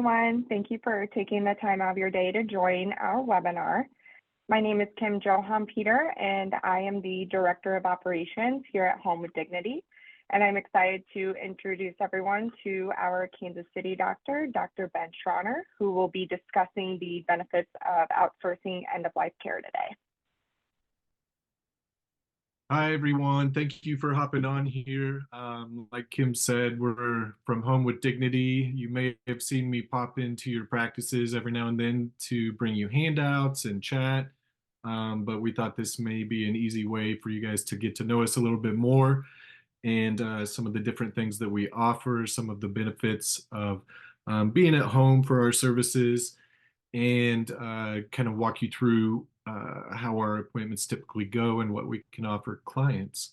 Everyone. Thank you for taking the time out of your day to join our webinar. My name is Kim Johan Peter, and I am the Director of Operations here at Home with Dignity. And I'm excited to introduce everyone to our Kansas City doctor, Dr. Ben Shrauner, who will be discussing the benefits of outsourcing end-of-life care today. Hi, everyone. Thank you for hopping on here. Like Kim said, we're from Home with Dignity. You may have seen me pop into your practices every now and then to bring you handouts and chat. But we thought this may be an easy way for you guys to get to know us a little bit more and some of the different things that we offer, some of the benefits of being at home for our services, and kind of walk you through how our appointments typically go and what we can offer clients.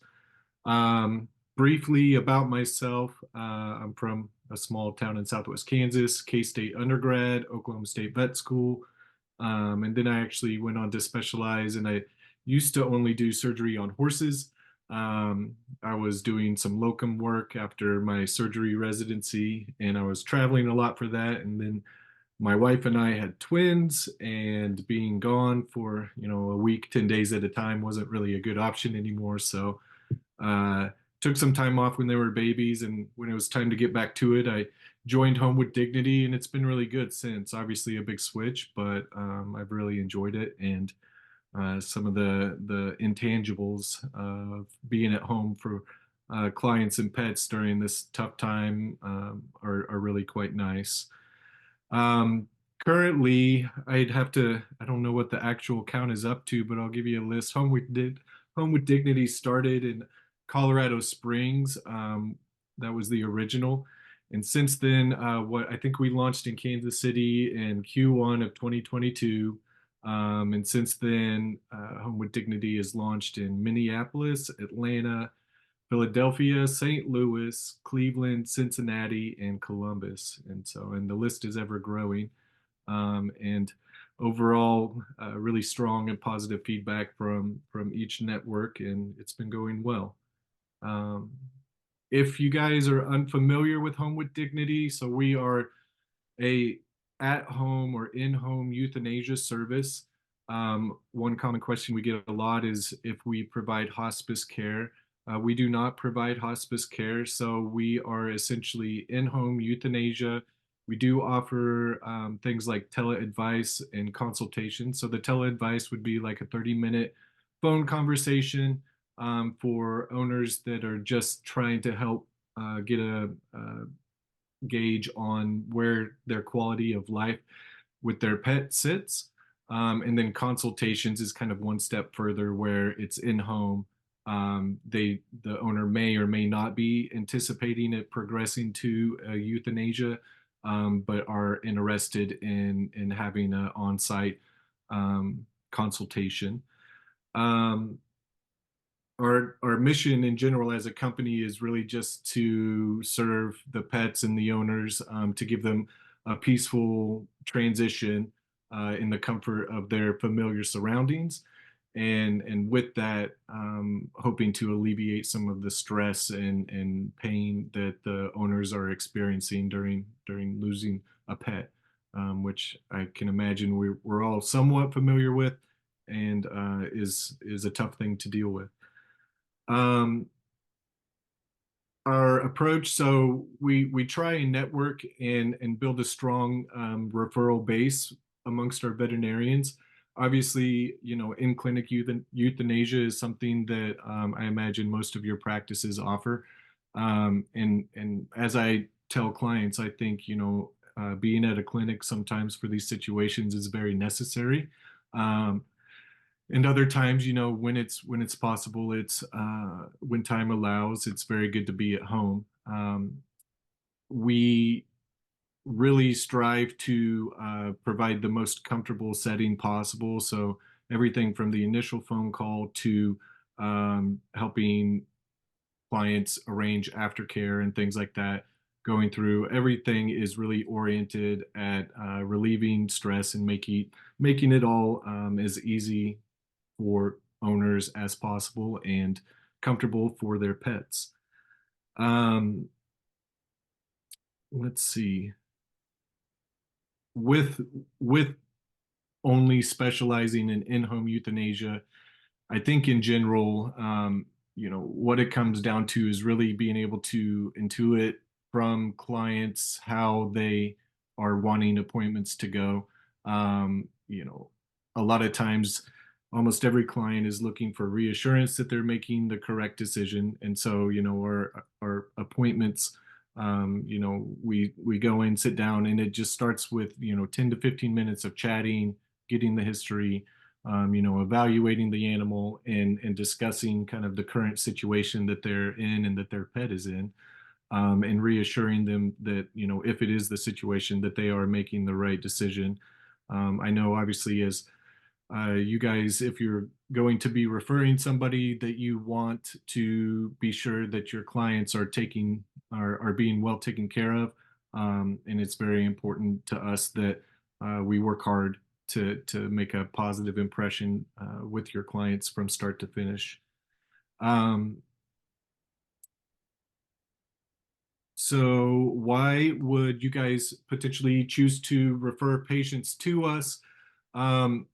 Briefly about myself, I'm from a small town in Southwest Kansas, K-State undergrad, Oklahoma State vet school, and then I actually went on to specialize, and I used to only do surgery on horses. I was doing some locum work after my surgery residency, and I was traveling a lot for that, and then my wife and I had twins, and being gone for, a week, 10 days at a time wasn't really a good option anymore. So took some time off when they were babies, and when it was time to get back to it, I joined Home with Dignity, and it's been really good since. Obviously a big switch, but I've really enjoyed it, and some of the intangibles of being at home for clients and pets during this tough time are really quite nice. Um, Currently, I don't know what the actual count is up to, but I'll give you a list. Home with Dignity started in Colorado Springs. That was the original. And since then, what I think we launched in Kansas City in Q1 of 2022. And since then, Home with Dignity is launched in Minneapolis, Atlanta, Philadelphia, St. Louis, Cleveland, Cincinnati, and Columbus. And the list is ever growing. And overall, really strong and positive feedback from each network, and it's been going well. Um, if you guys are unfamiliar with Home with Dignity, so we are a at-home or in-home euthanasia service. One common question we get a lot is if we provide hospice care. We do not provide hospice care, so we are essentially in-home euthanasia. We do offer things like tele-advice and consultation. So the tele-advice would be like a 30-minute phone conversation for owners that are just trying to help get a gauge on where their quality of life with their pet sits. And then consultations is kind of one step further where it's in home. The owner may or may not be anticipating it progressing to euthanasia, but are interested in having an on-site consultation. Our mission in general as a company is really just to serve the pets and the owners, to give them a peaceful transition in the comfort of their familiar surroundings. And with that, hoping to alleviate some of the stress and pain that the owners are experiencing during losing a pet, which I can imagine we're all somewhat familiar with, and is a tough thing to deal with. Our approach, so we try and network and build a strong referral base amongst our veterinarians. Obviously, in-clinic euthanasia is something that I imagine most of your practices offer. And as I tell clients, I think, being at a clinic sometimes for these situations is very necessary. And other times, when it's possible, it's when time allows, it's very good to be at home. We really strive to provide the most comfortable setting possible. So everything from the initial phone call to helping clients arrange aftercare and things like that, going through everything is really oriented at relieving stress and making it all as easy for owners as possible and comfortable for their pets. Let's see. with with only specializing in in-home euthanasia, I think in general, what it comes down to is really being able to intuit from clients how they are wanting appointments to go. A lot of times, almost every client is looking for reassurance that they're making the correct decision, and so our appointments. We go in, sit down, and it just starts with 10 to 15 minutes of chatting, getting the history, evaluating the animal and discussing kind of the current situation that they're in and that their pet is in, and reassuring them that, if it is the situation, that they are making the right decision. I know, obviously, as you guys, if you're going to be referring somebody, that you want to be sure that your clients are being well taken care of. And it's very important to us that we work hard to make a positive impression with your clients from start to finish. Um, so why would you guys potentially choose to refer patients to us? Um,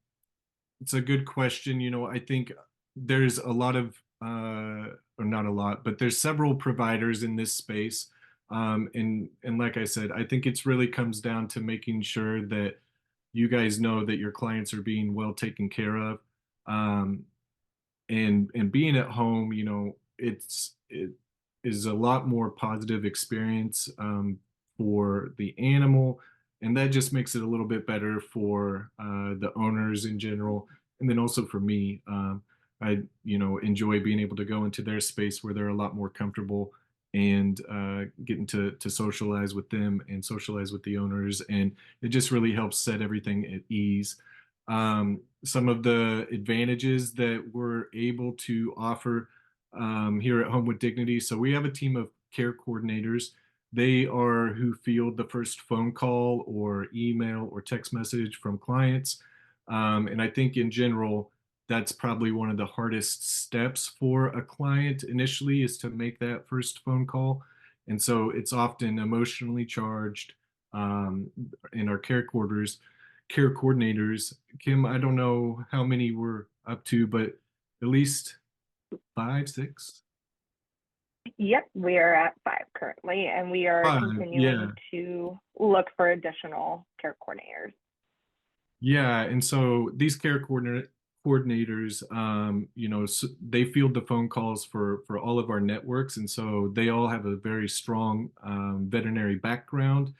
it's a good question. I think there's a lot of, or not a lot, but there's several providers in this space. And like I said, I think it's really comes down to making sure that you guys know that your clients are being well taken care of. Um, and being at home, it is a lot more positive experience for the animal, and that just makes it a little bit better for the owners in general, and then also for me. I enjoy being able to go into their space where they're a lot more comfortable and getting to socialize with them and socialize with the owners, and it just really helps set everything at ease. Some of the advantages that we're able to offer here at Home with Dignity. So we have a team of care coordinators. They are who field the first phone call or email or text message from clients. And I think in general, that's probably one of the hardest steps for a client initially, is to make that first phone call. And so it's often emotionally charged. In our care coordinators. Kim, I don't know how many we're up to, but at least five, six, Yep, we are at 5 currently, and we are five. continuing Yeah. to look for additional care coordinators. Yeah. And so these coordinators, they field the phone calls for all of our networks. And so they all have a very strong veterinary background,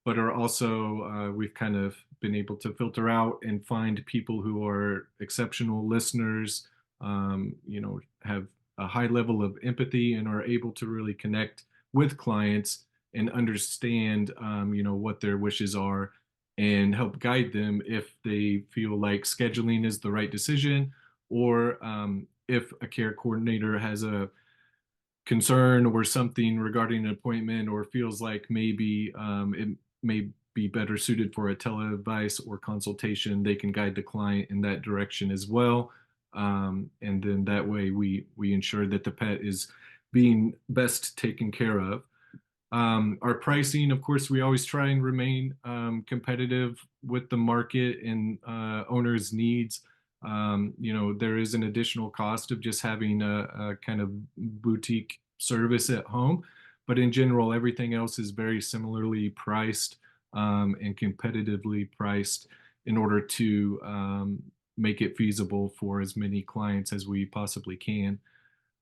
but are also, we've kind of been able to filter out and find people who are exceptional listeners, have a high level of empathy and are able to really connect with clients and understand, what their wishes are, and help guide them if they feel like scheduling is the right decision, or if a care coordinator has a concern or something regarding an appointment, or feels like maybe it may be better suited for a tele-advice or consultation, they can guide the client in that direction as well. And then that way we ensure that the pet is being best taken care of. Our pricing, of course, we always try and remain competitive with the market and owners' needs. There is an additional cost of just having a kind of boutique service at home, but in general, everything else is very similarly priced and competitively priced in order to make it feasible for as many clients as we possibly can.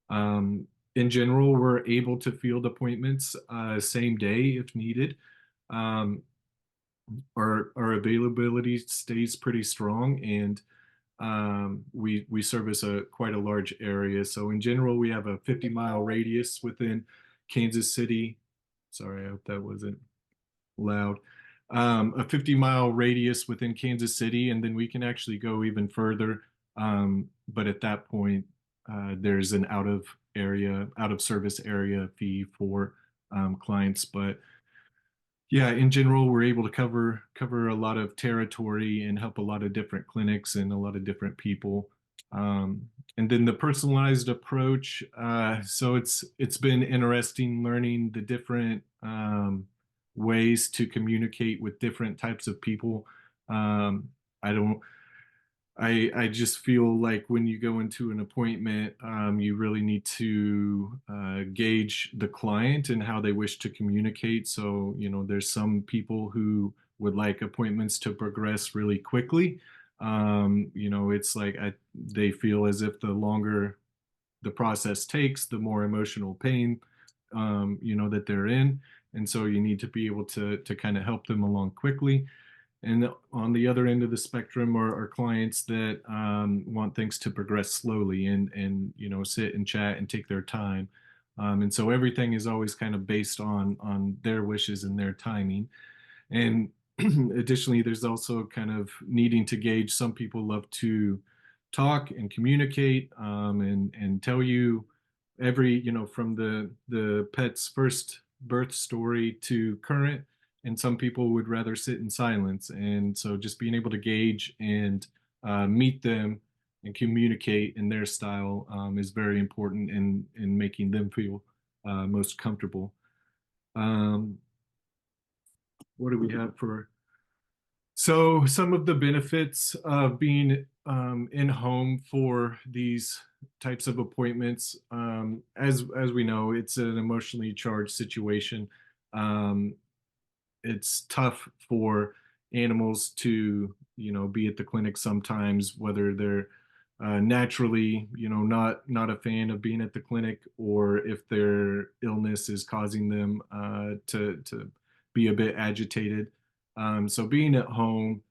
Um, in general, we're able to field appointments same day if needed. Um, our availability stays pretty strong, and we service quite a large area. So in general, we have a 50-mile radius within Kansas City. Sorry, I hope that wasn't loud. A 50-mile radius within Kansas City, and then we can actually go even further. But at that point, there's an out of service area fee for clients. But yeah, in general, we're able to cover a lot of territory and help a lot of different clinics and a lot of different people. And then the personalized approach. So it's been interesting learning the different ways to communicate with different types of people. I don't I just feel like when you go into an appointment, you really need to gauge the client and how they wish to communicate. So, there's some people who would like appointments to progress really quickly. It's like they feel as if the longer the process takes, the more emotional pain, that they're in. And so you need to be able to kind of help them along quickly. And on the other end of the spectrum are clients that want things to progress slowly and sit and chat and take their time. And so everything is always kind of based on their wishes and their timing. And additionally, there's also kind of needing to gauge. Some people love to talk and communicate and tell you every, from the pet's first birth story to current. And some people would rather sit in silence. And so just being able to gauge and meet them and communicate in their style is very important in making them feel most comfortable. Um, what do we have for so some of the benefits of being in home for these types of appointments, as we know, it's an emotionally charged situation. Um, it's tough for animals to, be at the clinic sometimes, whether they're naturally, not a fan of being at the clinic, or if their illness is causing them to be a bit agitated. So being at home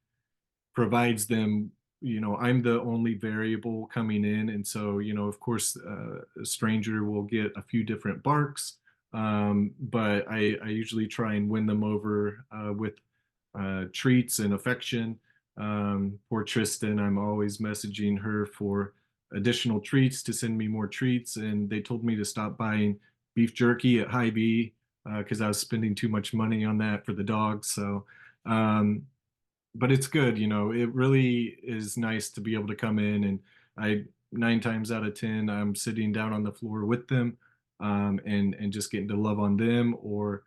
provides them, I'm the only variable coming in. And so, of course, a stranger will get a few different barks. But I usually try and win them over with treats and affection. Poor Tristan, I'm always messaging her for additional treats to send me more treats. And they told me to stop buying beef jerky at Hy-Vee because I was spending too much money on that for the dogs. So, but it's good, it really is nice to be able to come in and 9 times out of 10, I'm sitting down on the floor with them and just getting to love on them or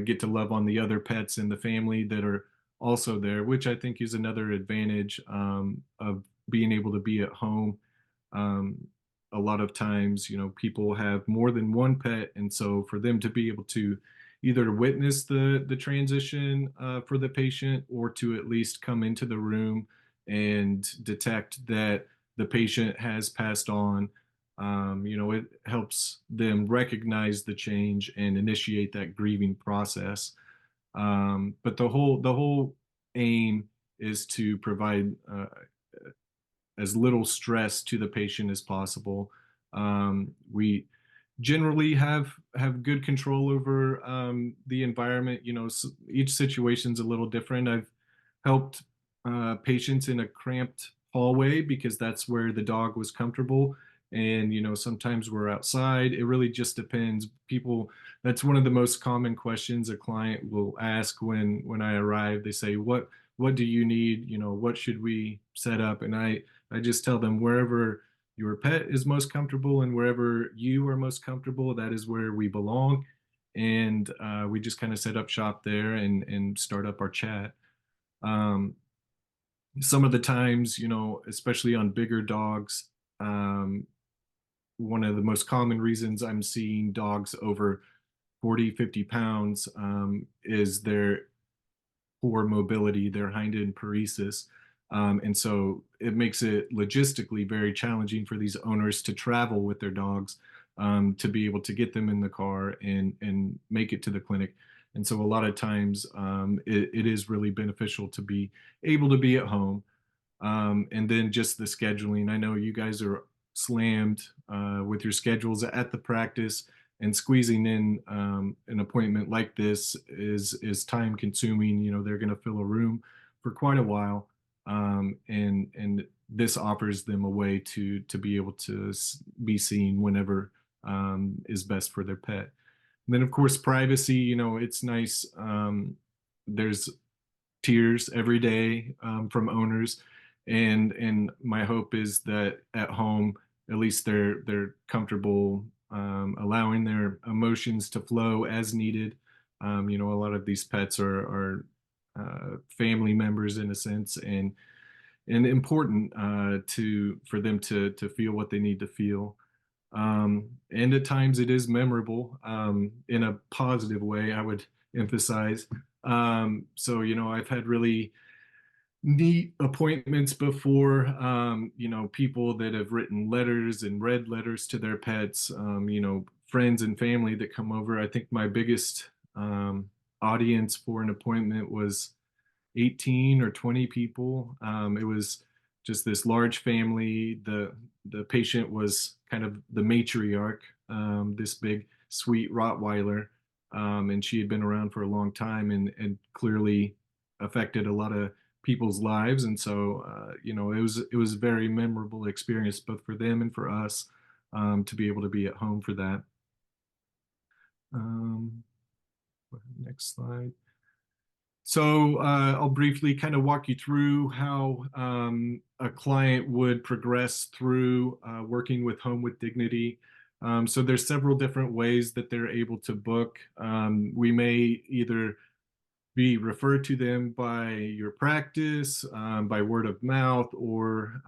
get to love on the other pets in the family that are also there, which I think is another advantage of being able to be at home. Um, a lot of times, people have more than one pet, and so for them to be able to either witness the transition for the patient or to at least come into the room and detect that the patient has passed on. It helps them recognize the change and initiate that grieving process. But the whole aim is to provide as little stress to the patient as possible. We generally have good control over the environment. Each situation's a little different. I've helped patients in a cramped hallway because that's where the dog was comfortable. And sometimes we're outside. It really just depends. People, that's one of the most common questions a client will ask when I arrive. They say, what do you need? What should we set up? And I just tell them wherever your pet is most comfortable and wherever you are most comfortable, that is where we belong. And we just kind of set up shop there and start up our chat. Um, some of the times, especially on bigger dogs, one of the most common reasons I'm seeing dogs over 40, 50 pounds is their poor mobility, their hind end paresis. And so it makes it logistically very challenging for these owners to travel with their dogs to be able to get them in the car and make it to the clinic. And so a lot of times it is really beneficial to be able to be at home. And then just the scheduling. I know you guys are slammed with your schedules at the practice, and squeezing in an appointment like this is time consuming. They're going to fill a room for quite a while, and this offers them a way to be able to be seen whenever is best for their pet. And then of course privacy. It's nice. There's tears every day from owners, and my hope is that at home at least they're comfortable allowing their emotions to flow as needed, A lot of these pets are family members in a sense, and important to for them to feel what they need to feel. And at times it is memorable in a positive way, I would emphasize. So, I've had really neat appointments before, people that have written letters and read letters to their pets, friends and family that come over. I think my biggest audience for an appointment was 18 or 20 people. It was just this large family. The patient was kind of the matriarch, this big sweet Rottweiler, and she had been around for a long time and clearly affected a lot of people's lives. And so, it was a very memorable experience both for them and for us to be able to be at home for that. Um, Next slide. So I'll briefly kind of walk you through how a client would progress through working with Home with Dignity. So there's several different ways that they're able to book. We may either be referred to them by your practice, by word of mouth, or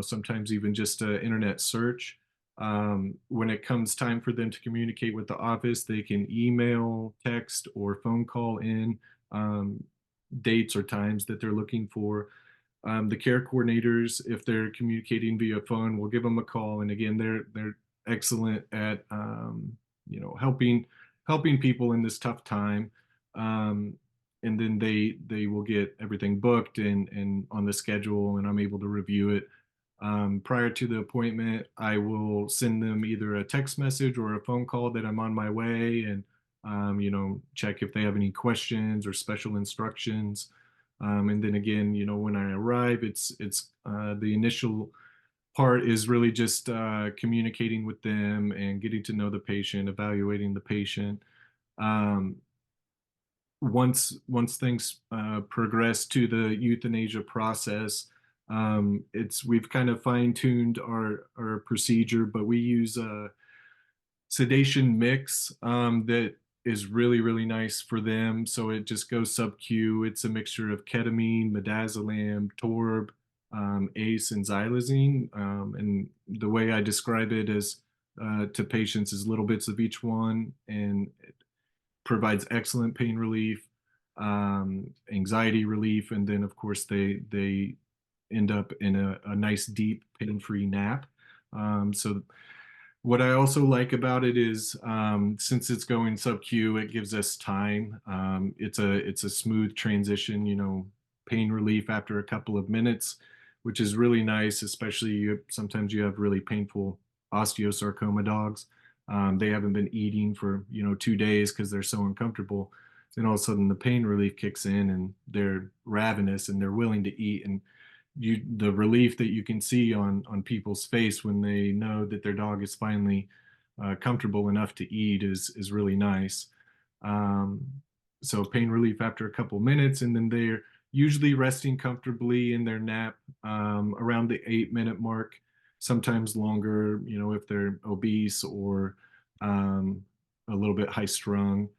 sometimes even just an internet search. When it comes time for them to communicate with the office, they can email, text, or phone call in um, dates or times that they're looking for. The care coordinators, if they're communicating via phone, will give them a call. And again, they're excellent at helping people in this tough time. Um, and then they will get everything booked and on the schedule, and I'm able to review it. Prior to the appointment, I will send them either a text message or a phone call that I'm on my way, and check if they have any questions or special instructions. And then again, when I arrive, it's the initial part is really just communicating with them and getting to know the patient, evaluating the patient. Um, once things progress to the euthanasia process, it's we've kind of fine-tuned our procedure, but we use a sedation mix that is really really nice for them. So it just goes sub-Q. It's a mixture of ketamine, midazolam, torb, ACE, and xylazine. And the way I describe it is to patients is little bits of each one, and provides excellent pain relief, anxiety relief, and then of course they end up in a nice deep pain-free nap. So what I also like about it is since it's going sub-Q, it gives us time. It's a smooth transition, pain relief after a couple of minutes, which is really nice, especially sometimes you have really painful osteosarcoma dogs. They haven't been eating for 2 days because they're so uncomfortable. Then all of a sudden the pain relief kicks in and they're ravenous and they're willing to eat. And the relief that you can see on people's face when they know that their dog is finally comfortable enough to eat is really nice. Um, so pain relief after a couple minutes, and then they're usually resting comfortably in their nap around the 8-minute mark, sometimes longer, if they're obese or a little bit high strung.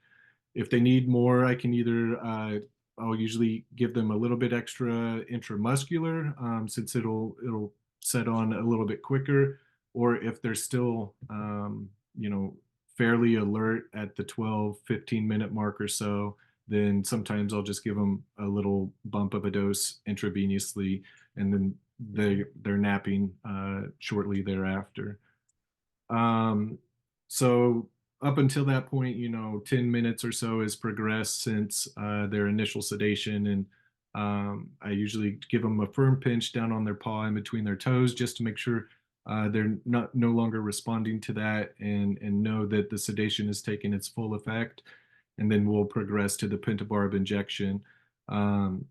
If they need more, I can either I'll usually give them a little bit extra intramuscular since it'll set on a little bit quicker, or if they're still fairly alert at the 12-15 minute mark or so, then sometimes I'll just give them a little bump of a dose intravenously, and then they're napping shortly thereafter. Um, so up until that point, 10 minutes or so has progressed since their initial sedation. And I usually give them a firm pinch down on their paw in between their toes just to make sure they're no longer responding to that, and know that the sedation has taken its full effect. And then we'll progress to the pentabarb injection. Um,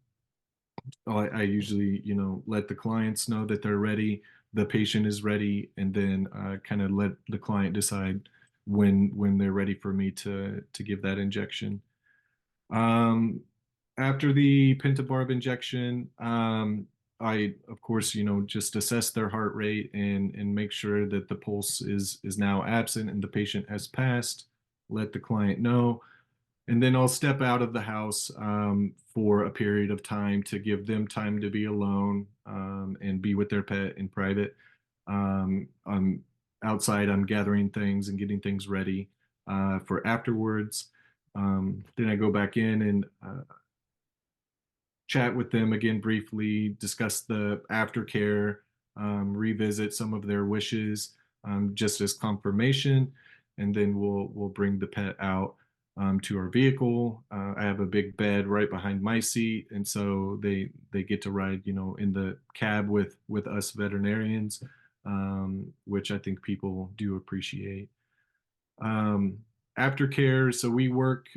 I usually, let the clients know that they're ready, the patient is ready, and then kind of let the client decide when they're ready for me to give that injection. Um, After the pentabarb injection, I of course, just assess their heart rate and make sure that the pulse is now absent and the patient has passed. Let the client know. and then I'll step out of the house for a period of time to give them time to be alone and be with their pet in private. I'm outside, I'm gathering things and getting things ready for afterwards. Then I go back in and chat with them again briefly, discuss the aftercare, revisit some of their wishes, just as confirmation, and then we'll bring the pet out to our vehicle. I have a big bed right behind my seat, and so they get to ride, in the cab with us veterinarians, which I think people do appreciate. Um, Aftercare, so we work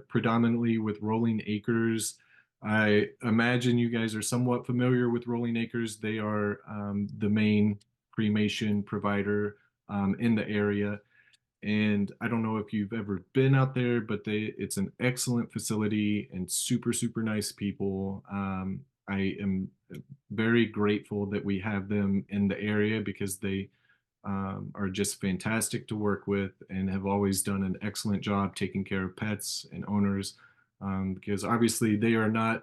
predominantly with Rolling Acres. I imagine you guys are somewhat familiar with Rolling Acres. They are the main cremation provider in the area. And I don't know if you've ever been out there, but it's an excellent facility and super, super nice people. I am very grateful that we have them in the area because they are just fantastic to work with and have always done an excellent job taking care of pets and owners. Because obviously they're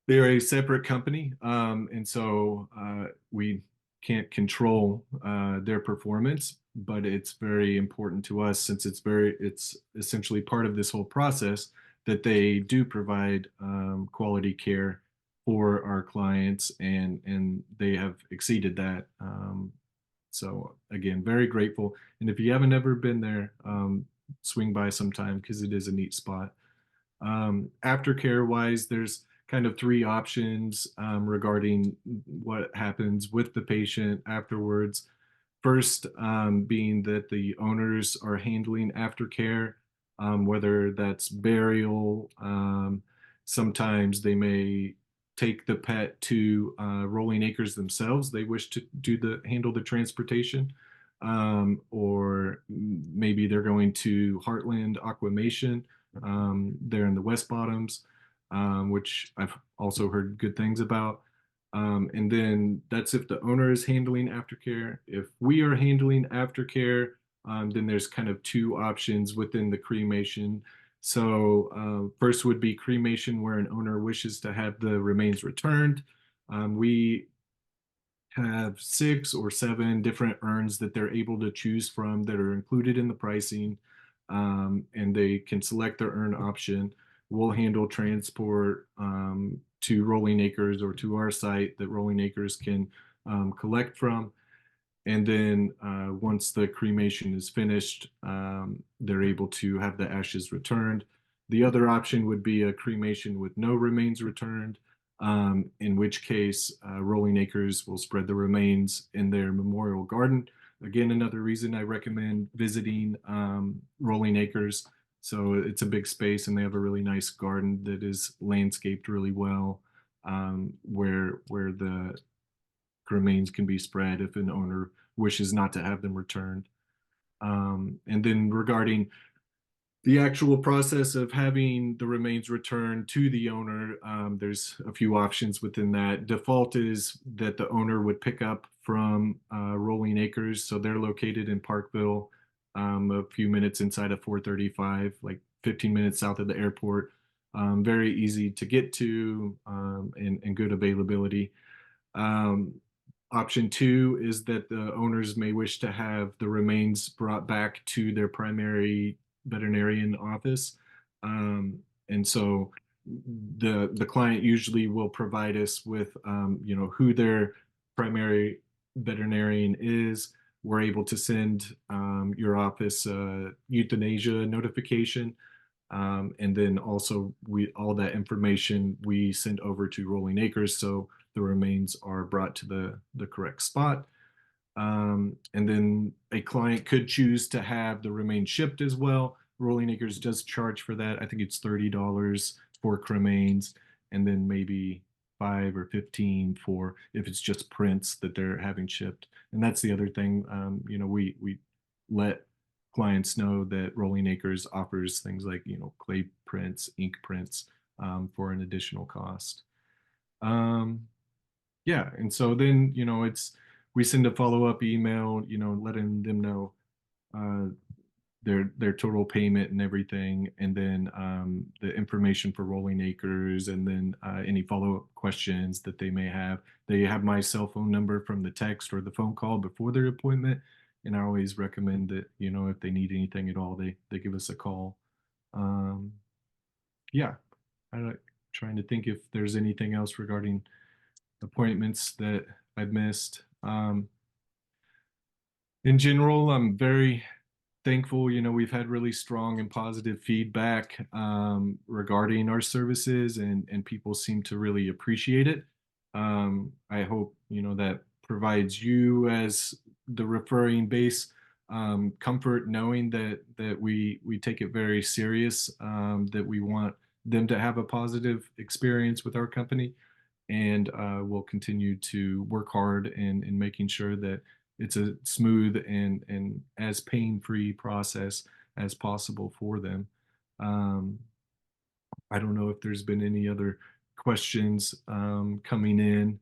a separate company, and so we can't control their performance, but it's very important to us since it's essentially part of this whole process that they do provide quality care for our clients, and they have exceeded that. So again, very grateful. And if you haven't ever been there, swing by sometime because it is a neat spot. Aftercare wise, there's kind of three options regarding what happens with the patient afterwards. First, being that the owners are handling aftercare, whether that's burial. Sometimes they may take the pet to Rolling Acres themselves. They wish to handle the transportation, or maybe they're going to Heartland Aquamation there in the West Bottoms, which I've also heard good things about. And then that's if the owner is handling aftercare. If we are handling aftercare, then there's kind of two options within the cremation. So first would be cremation where an owner wishes to have the remains returned. We have 6 or 7 different urns that they're able to choose from that are included in the pricing, and they can select their urn option. We'll handle transport to Rolling Acres or to our site that Rolling Acres can collect from. And then once the cremation is finished, they're able to have the ashes returned. The other option would be a cremation with no remains returned, in which case Rolling Acres will spread the remains in their memorial garden. Again, another reason I recommend visiting Rolling Acres. So it's a big space and they have a really nice garden that is landscaped really well, where the remains can be spread if an owner wishes not to have them returned. And then regarding the actual process of having the remains returned to the owner, there's a few options within that. Default is that the owner would pick up from Rolling Acres. So they're located in Parkville, a few minutes inside of 435, like 15 minutes south of the airport. Very easy to get to, and good availability. Um, Option 2 is that the owners may wish to have the remains brought back to their primary veterinarian office. And so the client usually will provide us with who their primary veterinarian is. We're able to send your office a euthanasia notification. And then also all that information we send over to Rolling Acres, so the remains are brought to the correct spot. And then a client could choose to have the remains shipped as well. Rolling Acres does charge for that. I think it's $30 for cremains, and then maybe 5 or 15 for if it's just prints that they're having shipped. And that's the other thing. We let clients know that Rolling Acres offers things like clay prints, ink prints, for an additional cost. Yeah, and so then we send a follow-up email, letting them know their total payment and everything, and then the information for Rolling Acres, and then any follow-up questions that they may have. They have my cell phone number from the text or the phone call before their appointment, and I always recommend that, if they need anything at all, they give us a call. Um, yeah, I'm trying to think if there's anything else regarding appointments that I've missed. In general, I'm very thankful. We've had really strong and positive feedback regarding our services, and people seem to really appreciate it. I hope, that provides you as the referring base comfort, knowing that we take it very serious, that we want them to have a positive experience with our company, and we'll continue to work hard in making sure that it's a smooth and as pain-free process as possible for them. Um, I don't know if there's been any other questions coming in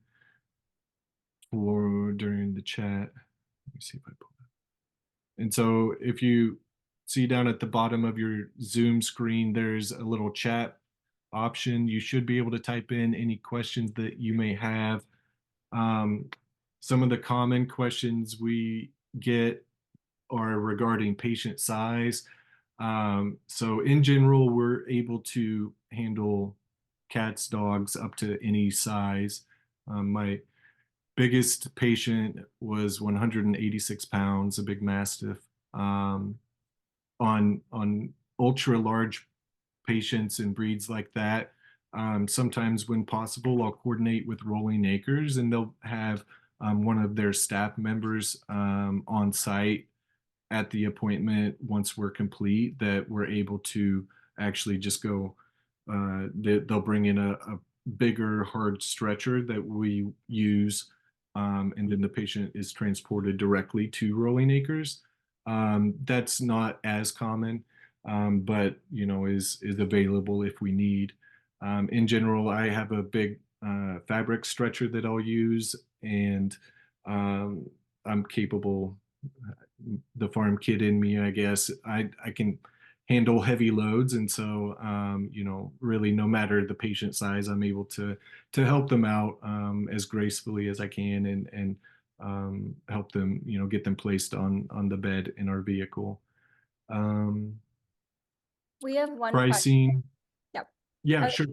for during the chat. Let me see if I pull that. And so if you see down at the bottom of your Zoom screen, there's a little chat option. You should be able to type in any questions that you may have. Um, some of the common questions we get are regarding patient size. So in general, we're able to handle cats, dogs up to any size. My biggest patient was 186 pounds, a big mastiff. On ultra large patients and breeds like that, sometimes when possible, I'll coordinate with Rolling Acres, and they'll have one of their staff members on site at the appointment once we're complete, that we're able to actually just go. They'll bring in a bigger hard stretcher that we use, and then the patient is transported directly to Rolling Acres. That's not as common, but is available if we need. In general, I have a big fabric stretcher that I'll use, and I'm capable. The farm kid in me, I guess, I can handle heavy loads, and so really, no matter the patient size, I'm able to help them out as gracefully as I can, and help them, get them placed on the bed in our vehicle. We have one question. Pricing. Yep. Yeah, sure.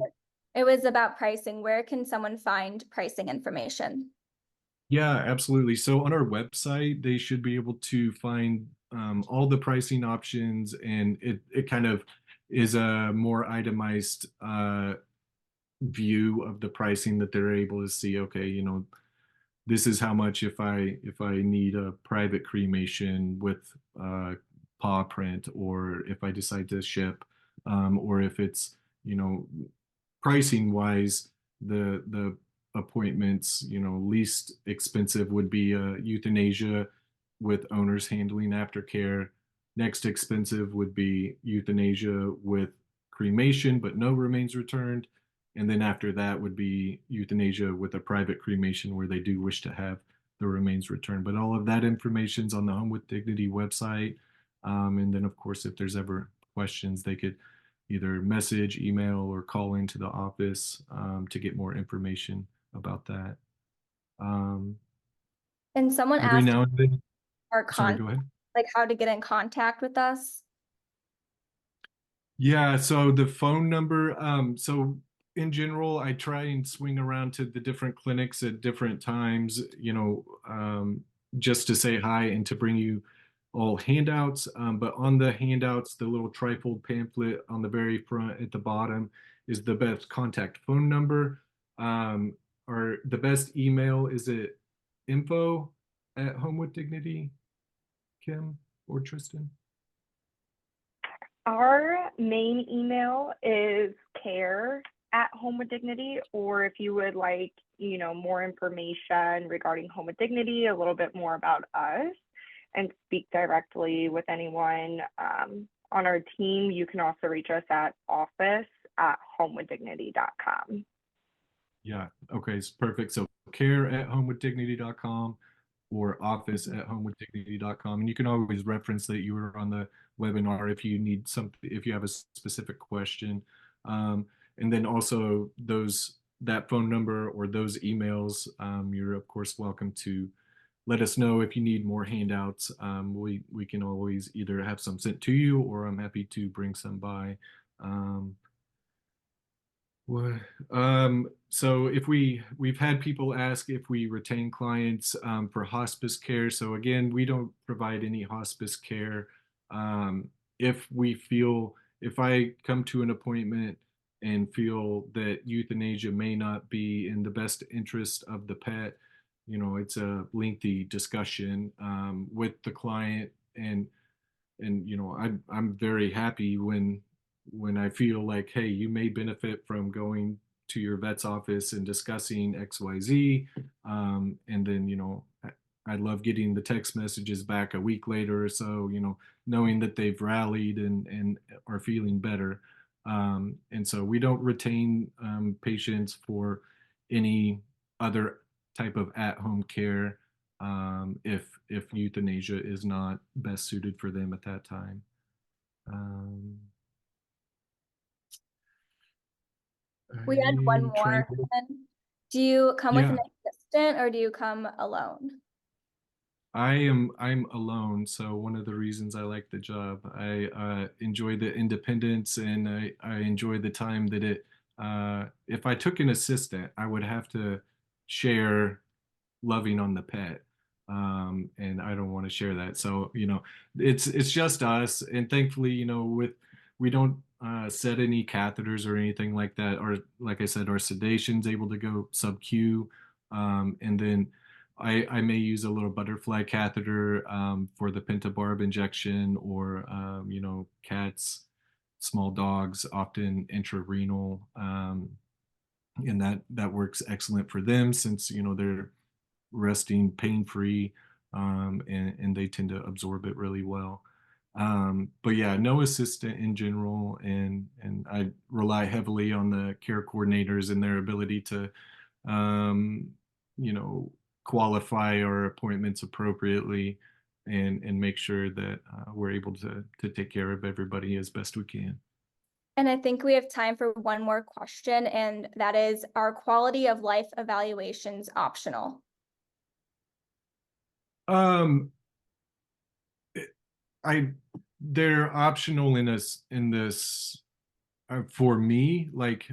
It was about pricing. Where can someone find pricing information? Yeah, absolutely. So on our website, they should be able to find all the pricing options, and it kind of is a more itemized view of the pricing that they're able to see. Okay, this is how much if I need a private cremation with paw print, or if I decide to ship, or if it's, pricing wise, the appointments, least expensive would be euthanasia with owners handling aftercare. Next expensive would be euthanasia with cremation but no remains returned. And then after that would be euthanasia with a private cremation where they do wish to have the remains returned. But all of that information's on the Home with Dignity website. And then, of course, if there's ever questions, they could either message, email, or call into the office to get more information about that. And someone Every asked now and then. our Sorry, go ahead. like how to get in contact with us. Yeah, so the phone number, so in general, I try and swing around to the different clinics at different times, just to say hi and to bring you all handouts. But on the handouts, the little trifold pamphlet on the very front at the bottom is the best contact phone number. Or the best email, is it info@Home with Dignity, Kim or Tristan? Our main email is care@Home with Dignity, or if you would like, more information regarding Home with Dignity, a little bit more about us, and speak directly with anyone on our team, you can also reach us at office@homewithdignity.com. Yeah, okay, it's perfect. So care@homewithdignity.com. or office@homewithdignity.com. And you can always reference that you were on the webinar if you need something, if you have a specific question. And then also that phone number or those emails, you're of course welcome to let us know if you need more handouts. We can always either have some sent to you, or I'm happy to bring some by. What? So if we've had people ask if we retain clients for hospice care. So again, we don't provide any hospice care. If I come to an appointment and feel that euthanasia may not be in the best interest of the pet, it's a lengthy discussion with the client, and I'm very happy when I feel like, hey, you may benefit from going to your vet's office and discussing XYZ. And then, I love getting the text messages back a week later or so, knowing that they've rallied and are feeling better. And so we don't retain patients for any other type of at-home care if euthanasia is not best suited for them at that time. We had one I'm trying more. Do you come with Yeah. an assistant or do you come alone? I'm alone, so one of the reasons I like the job, I enjoy the independence, and I enjoy the time that if I took an assistant, I would have to share loving on the pet. And I don't want to share that. So, it's just us. And thankfully, we don't set any catheters or anything like that. Or like I said, our sedation's able to go sub-Q. And then I may use a little butterfly catheter for the pentabarb injection, or cats, small dogs, often intrarenal. And that works excellent for them, since they're resting pain-free, and they tend to absorb it really well. But yeah, no assistant in general, and I rely heavily on the care coordinators and their ability to um, qualify our appointments appropriately, and make sure that we're able to take care of everybody as best we can. And I think we have time for one more question, and that is, are quality of life evaluations optional? Um, they're optional in this for me, like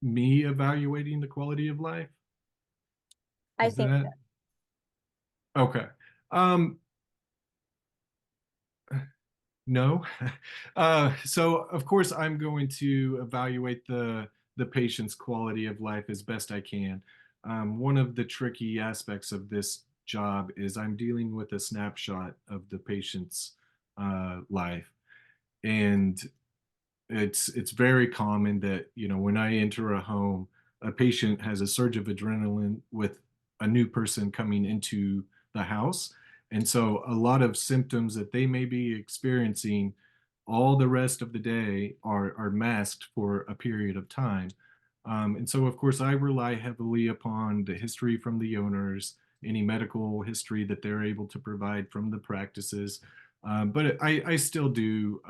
me evaluating the quality of life. I Is think that okay? No. So of course I'm going to evaluate the patient's quality of life as best I can. One of the tricky aspects of this job is I'm dealing with a snapshot of the patient's life, and it's very common that when I enter a home, a patient has a surge of adrenaline with a new person coming into the house, and so a lot of symptoms that they may be experiencing all the rest of the day are masked for a period of time. And so of course I rely heavily upon the history from the owners, any medical history that they're able to provide from the practices. But I still do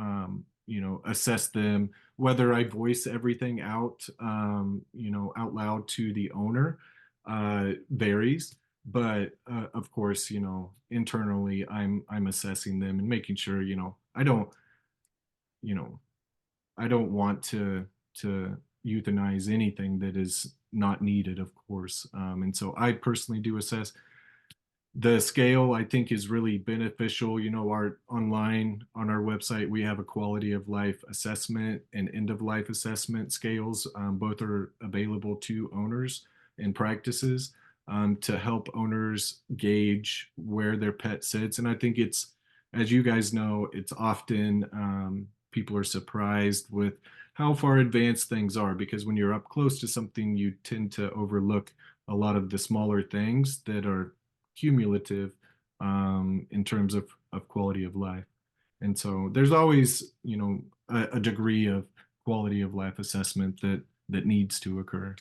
assess them. Whether I voice everything out out loud to the owner varies. But of course, internally I'm assessing them and making sure I don't you know I don't want to euthanize anything that is not needed, of course. And so I personally do assess. The scale, I think, is really beneficial. Our online on our website, we have a quality of life assessment and end of life assessment scales. Both are available to owners and practices to help owners gauge where their pet sits. And I think as you guys know, it's often people are surprised with how far advanced things are, because when you're up close to something, you tend to overlook a lot of the smaller things that are cumulative in terms of quality of life. And so there's always, a degree of quality of life assessment that needs to occur.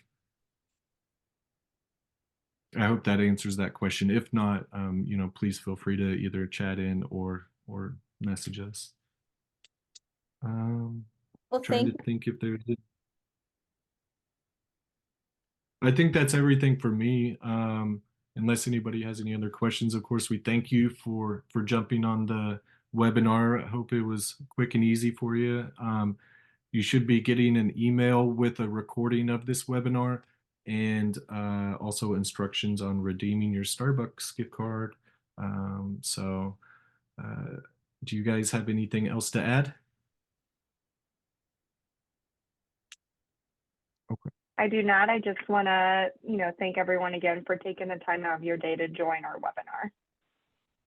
I hope that answers that question. If not, please feel free to either chat in or message us. Well, Trying thank to think if there's. I think that's everything for me. Unless anybody has any other questions, of course, we thank you for jumping on the webinar. I hope it was quick and easy for you. You should be getting an email with a recording of this webinar and also instructions on redeeming your Starbucks gift card. Do you guys have anything else to add? Okay. I do not. I just want to, thank everyone again for taking the time out of your day to join our webinar.